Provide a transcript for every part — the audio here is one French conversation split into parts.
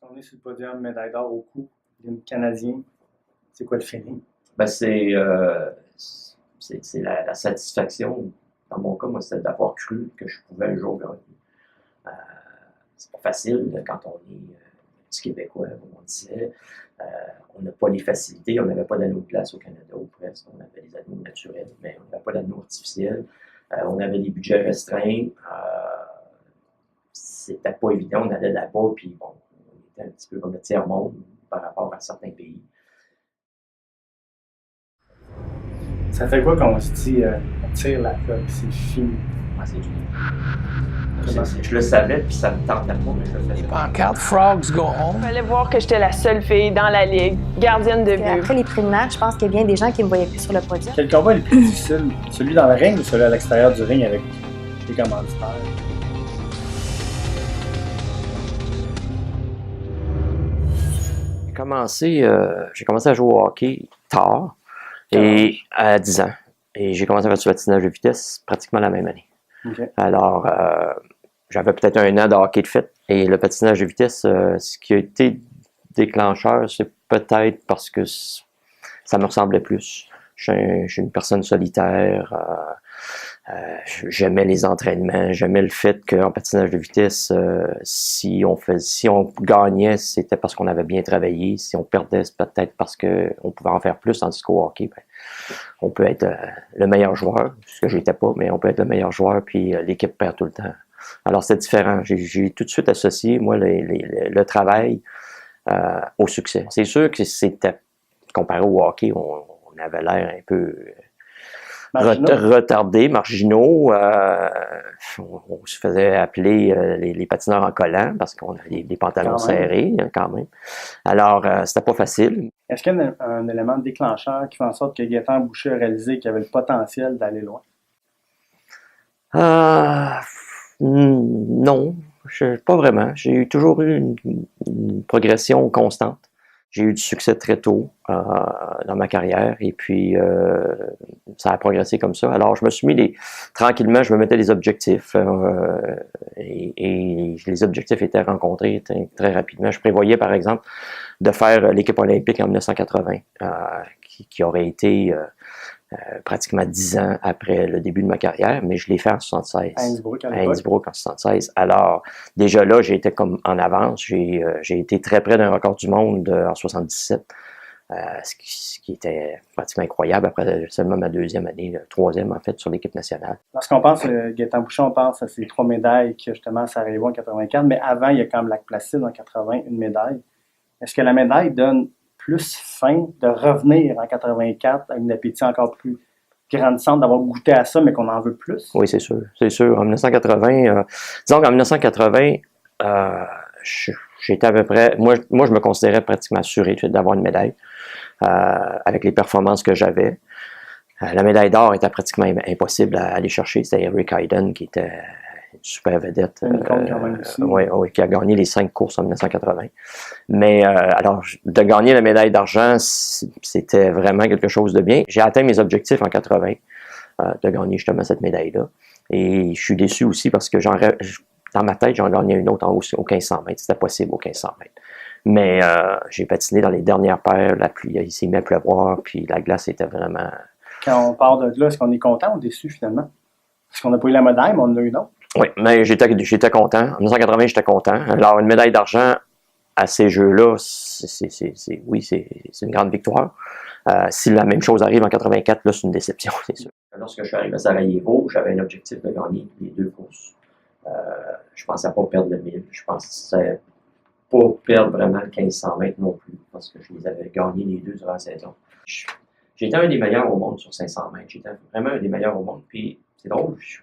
On est sur le podium, médaille d'or au cou, l'hymne canadien. C'est quoi le feeling? Ben, c'est la satisfaction. Dans mon cas, moi, c'était d'avoir cru que je pouvais un jour gagner. Euh, c'est pas facile quand on est petit Québécois, comme on disait. Euh, on n'a pas les facilités, on n'avait pas d'anneaux de glace au Canada ou presque. On avait des anneaux naturels, mais on n'avait pas d'anneaux artificiels. On avait des budgets restreints. C'était pas évident. On allait là-bas, puis bon, on était un petit peu comme le tiers-monde par rapport à certains pays. Ça fait quoi quand on se dit on tire la coque, c'est fini? Ah, c'est fini. Je le savais, puis ça me tentait pas, mais je le faisais. Les pancartes Frogs Go Home. Il fallait voir que j'étais la seule fille dans la ligue, gardienne de but. Après les préliminaires, je pense qu'il y a bien des gens qui me voyaient plus sur le podium. Quel combat est le plus difficile? Celui dans le ring ou celui à l'extérieur du ring avec les commanditaires? J'ai commencé à jouer au hockey tard, et à 10 ans. Et j'ai commencé à faire du patinage de vitesse pratiquement la même année. Okay. Alors, j'avais peut-être un an de hockey de fait. Et le patinage de vitesse, ce qui a été déclencheur, c'est peut-être parce que ça me ressemblait plus. Je suis une personne solitaire. J'aimais les entraînements. J'aimais le fait qu'en patinage de vitesse, si on gagnait, c'était parce qu'on avait bien travaillé. Si on perdait, c'est peut-être parce qu'on pouvait en faire plus, tandis qu'au hockey, on peut être le meilleur joueur, ce que j'étais pas, mais on peut être le meilleur joueur, puis l'équipe perd tout le temps. Alors, c'est différent. J'ai tout de suite associé, moi, le travail au succès. C'est sûr que c'était, comparé au hockey, on avait l'air un peu retardés, marginaux. On se faisait appeler les patineurs en collant parce qu'on avait des pantalons serrés, quand même. Alors, c'était pas facile. Est-ce qu'il y a un élément déclencheur qui fait en sorte que Gaétan Boucher a réalisé qu'il avait le potentiel d'aller loin? Non, pas vraiment. J'ai toujours eu une progression constante. J'ai eu du succès très tôt dans ma carrière et puis ça a progressé comme ça. Alors je me suis mis tranquillement, je me mettais des objectifs et les objectifs étaient rencontrés très rapidement. Je prévoyais par exemple de faire l'équipe olympique en 1980 qui aurait été pratiquement 10 ans après le début de ma carrière, mais je l'ai fait en 76. À Innsbruck en 76. Alors, déjà là, j'ai été comme en avance. J'ai été très près d'un record du monde en 77, ce qui était pratiquement incroyable après seulement ma deuxième année, troisième en fait, sur l'équipe nationale. Lorsqu'on pense à Gaétan Boucher, on pense à ces 3 médailles qui justement s'arrivaient en 84, mais avant, il y a quand même Lac-Placide en 80, une médaille. Est-ce que la médaille donne plus faim de revenir en 84 avec une appétit encore plus grandissante d'avoir goûté à ça, mais qu'on en veut plus? Oui, c'est sûr. C'est sûr. En 1980, disons qu'en 1980, j'étais à peu près... Moi, je me considérais pratiquement assuré d'avoir une médaille avec les performances que j'avais. La médaille d'or était pratiquement impossible à aller chercher. C'était Rick Hayden qui était une super vedette. Qui a gagné les 5 courses en 1980. Mais alors, de gagner la médaille d'argent, c'était vraiment quelque chose de bien. J'ai atteint mes objectifs en 80 de gagner justement cette médaille-là. Et je suis déçu aussi parce que dans ma tête, j'en gagnais une autre au 1500 mètres. C'était possible au 1500 mètres. Mais j'ai patiné dans les dernières paires, la pluie, il s'est mis à pleuvoir, puis la glace était vraiment... Quand on part de là, est-ce qu'on est content ou déçu finalement? Parce qu'on n'a pas eu la médaille, mais on en a eu une autre. Oui, mais j'étais content. En 1980, j'étais content. Alors, une médaille d'argent à ces Jeux-là, c'est une grande victoire. Si la même chose arrive en 84, là, c'est une déception, c'est sûr. Lorsque je suis arrivé à Sarajevo, j'avais un objectif de gagner les 2 courses. Je pensais pas perdre le 1000. Je pensais pas perdre vraiment le 1500 mètres non plus, parce que je les avais gagnés les 2 durant la saison. J'étais un des meilleurs au monde sur 500 mètres. J'étais vraiment un des meilleurs au monde. Puis, c'est drôle, je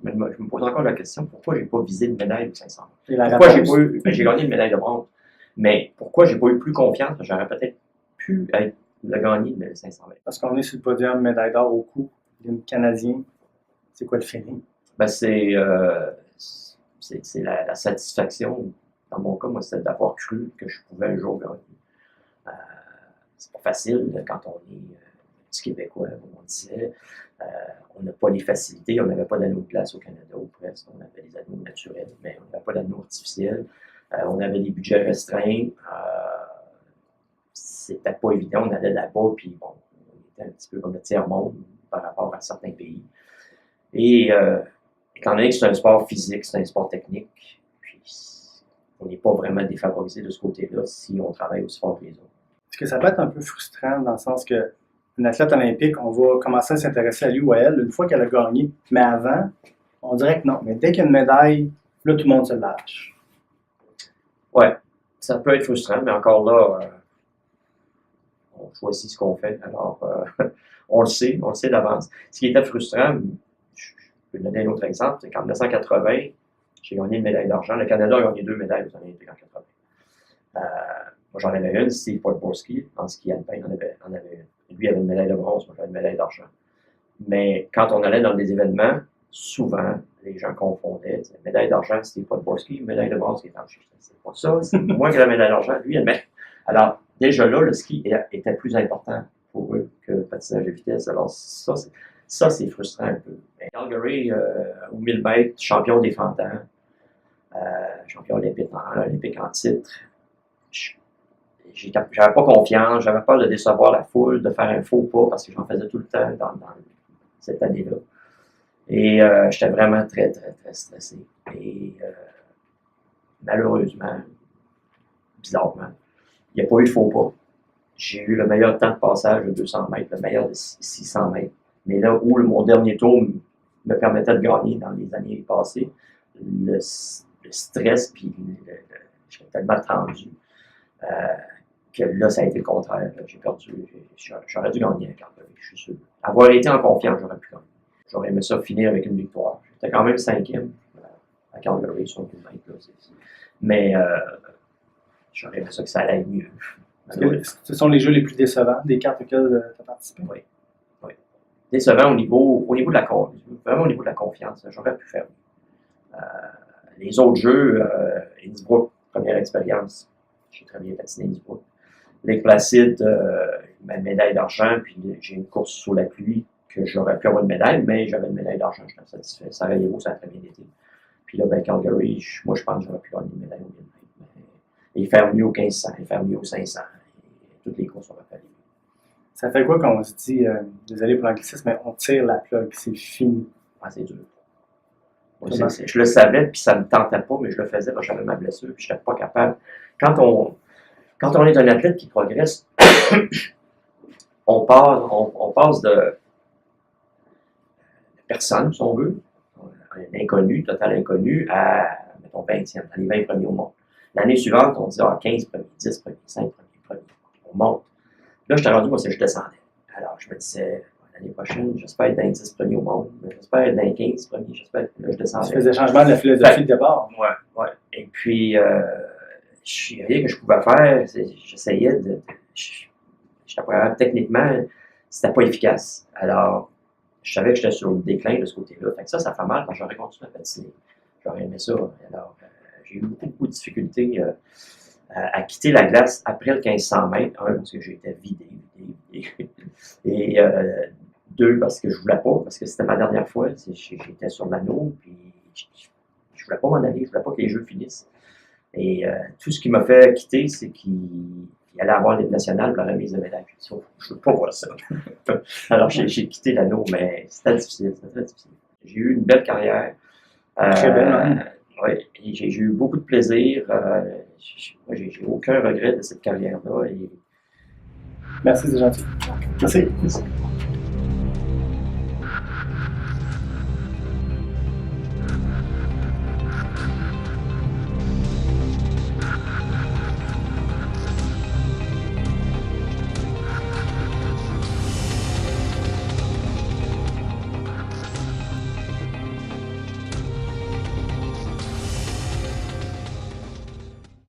me pose encore la question, pourquoi j'ai pas visé une médaille de 500 mètres? Pourquoi j'ai pas eu... j'ai gagné une médaille de bronze. Mais pourquoi j'ai pas eu plus confiance? J'aurais peut-être pu le gagner de 500 mètres. Parce qu'on est sur le podium, médaille d'or au cou, l'hymne canadien. C'est quoi le feeling? Ben c'est la satisfaction. Dans mon cas, moi, c'était d'avoir cru que je pouvais un jour gagner. C'est pas facile quand on est petit Québécois, comme on disait. On n'a pas les facilités, on n'avait pas d'anneaux de glace au Canada ou presque. On avait des anneaux naturels, mais on n'avait pas d'anneaux artificiels. On avait des budgets restreints. C'était pas évident. On allait là-bas, puis bon, on était un petit peu comme le tiers-monde par rapport à certains pays. Et étant donné que c'est un sport physique, c'est un sport technique, puis on n'est pas vraiment défavorisé de ce côté-là si on travaille aussi fort que les autres. Est-ce que ça peut être un peu frustrant dans le sens que une athlète olympique, on va commencer à s'intéresser à lui ou à elle une fois qu'elle a gagné. Mais avant, on dirait que non. Mais dès qu'il y a une médaille, là, tout le monde se lâche. Ouais, ça peut être frustrant, mais encore là, on choisit ce qu'on fait. Alors, on le sait d'avance. Ce qui était frustrant, je peux donner un autre exemple, c'est qu'en 1980, j'ai gagné une médaille d'argent. Le Canada a gagné 2 médailles aux Olympiques en 80. Moi, j'en avais une, Steve Podborski, en ski alpin, en avait une. Lui avait une médaille de bronze, moi j'avais une médaille d'argent. Mais quand on allait dans des événements, souvent, les gens confondaient. Médaille d'argent, Steve Podborski, médaille de bronze, c'est pas ça, c'est moi qui ai la médaille d'argent, lui, elle met. Alors, déjà là, le ski était plus important pour eux que le patinage de vitesse. Alors, ça c'est frustrant un peu. Mais Calgary, au 1000 mètres, champion défendant, champion olympique en titre. J'avais pas confiance, j'avais peur de décevoir la foule, de faire un faux pas parce que j'en faisais tout le temps dans cette année-là. Et j'étais vraiment très, très, très stressé. Et malheureusement, bizarrement, il n'y a pas eu de faux pas. J'ai eu le meilleur temps de passage de 200 mètres, le meilleur de 600 mètres. Mais là où mon dernier tour me permettait de gagner dans les années passées, le stress, puis j'étais tellement tendu. Que là, ça a été le contraire. J'ai perdu. J'aurais dû gagner à Calgary, je suis sûr. Avoir été en confiance, j'aurais pu gagner. J'aurais aimé ça finir avec une victoire. J'étais quand même 5e à Calgary sur le mètre. Mais j'aurais aimé ça que ça allait mieux. Ce sont les jeux les plus décevants des 4 auxquels tu as participé? Oui. Décevant au niveau de la confiance. Vraiment au niveau de la confiance. J'aurais pu faire mieux. Les autres jeux, Innsbruck, première expérience. J'ai très bien patiné Innsbruck. Lake Placid, ma médaille d'argent, puis j'ai une course sous la pluie que j'aurais pu avoir une médaille, mais j'avais une médaille d'argent, je suis satisfait. Sarajevo, ça a très bien été. Puis là, Calgary, moi je pense que j'aurais pu gagner une médaille au 1000 mètres. Et faire mieux au 1500, et faire mieux au 500. Et toutes les courses, on va faire mieux. Ça fait quoi quand on se dit, désolé pour l'anglicisme, mais on tire la plug, c'est fini? Ah, c'est dur. Moi, je le savais, puis ça ne me tentait pas, mais je le faisais parce que j'avais ma blessure, puis je n'étais pas capable. Quand on est un athlète qui progresse, on passe de personne, si on veut, un inconnu, total inconnu, à, mettons, 20e, dans les 20 premiers au monde. L'année suivante, on dit 15 premiers, 10 premiers, 5 premiers. On monte. Là, je t'ai rendu, moi, c'est que je descendais. Alors, je me disais, l'année prochaine, j'espère être dans les 10 premiers au monde, j'espère être dans les 15 premiers, j'espère que là, je descendais. Tu faisais changement de la philosophie de départ. Ouais. Et puis, rien que je pouvais faire, j'essayais de. J'étais pas capable, techniquement, c'était pas efficace. Alors, je savais que j'étais sur le déclin de ce côté-là. Fait que ça fait mal quand j'aurais continué à patiner. J'aurais aimé ça. Alors, j'ai eu beaucoup de difficultés à quitter la glace après le 1500 mètres. Un, parce que j'étais vidé. Et deux, parce que je voulais pas, parce que c'était ma dernière fois. J'étais sur l'anneau, puis je voulais pas m'en aller. Je voulais pas que les jeux finissent. Et tout ce qui m'a fait quitter, c'est qu'il allait avoir l'hymne national pour la remise de médaille. Je ne veux pas voir ça. Alors, j'ai quitté l'anneau, mais c'était difficile, c'était très difficile. J'ai eu une belle carrière. Très belle, Oui, j'ai eu beaucoup de plaisir. J'ai aucun regret de cette carrière-là. Merci, c'est gentil. Merci.